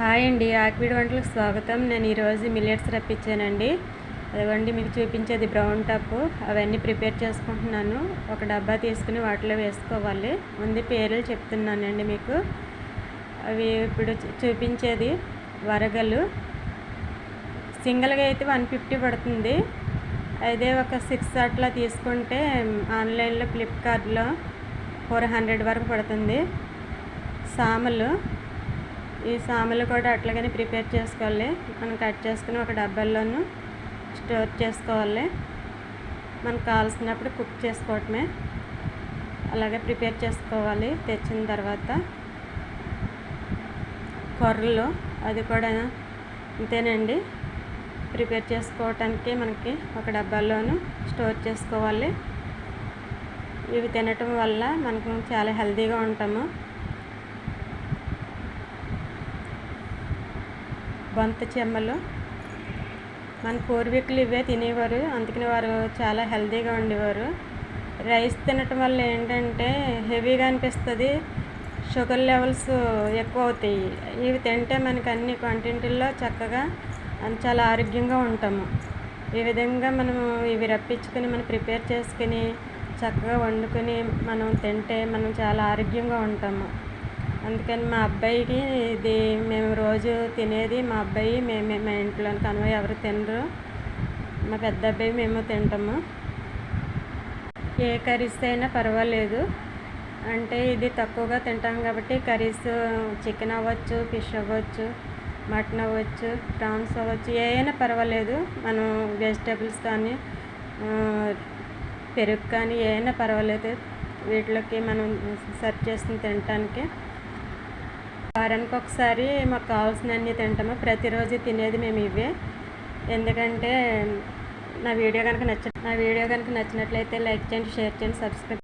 Hi అండి, ఆక్విడ్ వంటలకు స్వాగతం. నేను ఈరోజు మిల్లెట్స్ రప్పించానండి. అదిగోండి మీకు చూపించేది బ్రౌన్ టప్. అవన్నీ ప్రిపేర్ చేసుకుంటున్నాను. ఒక డబ్బా తీసుకుని వాటిలో వేసుకోవాలి. ముందు పేర్లు చెప్తున్నానండి మీకు. అవి ఇప్పుడు చూపించేది వరగలు. సింగిల్గా అయితే 150 పడుతుంది. అదే ఒక 6 అట్లా తీసుకుంటే ఆన్లైన్లో ఫ్లిప్కార్ట్లో 400 వరకు పడుతుంది. సామలు, ఈ సామలు కూడా అట్లాగనే ప్రిపేర్ చేసుకోవాలి. మనం కట్ చేసుకుని ఒక డబ్బాల్లోనూ స్టోర్ చేసుకోవాలి. మనకు కావాల్సినప్పుడు కుక్ చేసుకోవటమే. అలాగే ప్రిపేర్ చేసుకోవాలి. తెచ్చిన తర్వాత కొర్రలు, అది కూడా అంతేనండి. ప్రిపేర్ చేసుకోవటానికి మనకి ఒక డబ్బాల్లోనూ స్టోర్ చేసుకోవాలి. ఇవి తినటం వల్ల మనకు చాలా హెల్తీగా ఉంటాము. బొంత చెమ్మలు, మన పూర్వీకులు ఇవే తినేవారు. అందుకని వారు చాలా హెల్తీగా ఉండేవారు. రైస్ తినటం వల్ల ఏంటంటే హెవీగా అనిపిస్తుంది, షుగర్ లెవెల్స్ ఎక్కువ అవుతాయి. ఇవి తింటే మనకు అన్ని వంటింటిల్లో చక్కగా చాలా ఆరోగ్యంగా ఉంటాము. ఈ విధంగా మనము ఇవి రప్పించుకొని మనం ప్రిపేర్ చేసుకుని చక్కగా వండుకొని మనం తింటే మనం చాలా ఆరోగ్యంగా ఉంటాము. అందుకని మా అబ్బాయికి ఇది మేము రోజు తినేది. మా అబ్బాయి, మా ఇంట్లో కనవ ఎవరు తినరు. మా పెద్ద అబ్బాయి మేము తింటాము. ఏ కర్రీస్ అయినా పర్వాలేదు, అంటే ఇది తక్కువగా తింటాం కాబట్టి కర్రీస్ చికెన్ అవ్వచ్చు, ఫిష్ అవ్వచ్చు, మటన్ అవ్వచ్చు, ప్రాన్స్ అవ్వచ్చు, ఏదైనా పర్వాలేదు. మనం వెజిటేబుల్స్ కానీ పెరుగు కానీ ఏదైనా పర్వాలేదు. వీటిలోకి మనం సర్వ్ చేసుకుని తినటానికి వారానికి ఒకసారి మాకు కావాల్సినవన్నీ తింటాము. ప్రతిరోజు తినేది మేము ఇవే. ఎందుకంటే నా వీడియో కనుక నచ్చినట్లయితే లైక్ చేయండి, షేర్ చేయండి, సబ్స్క్రైబ్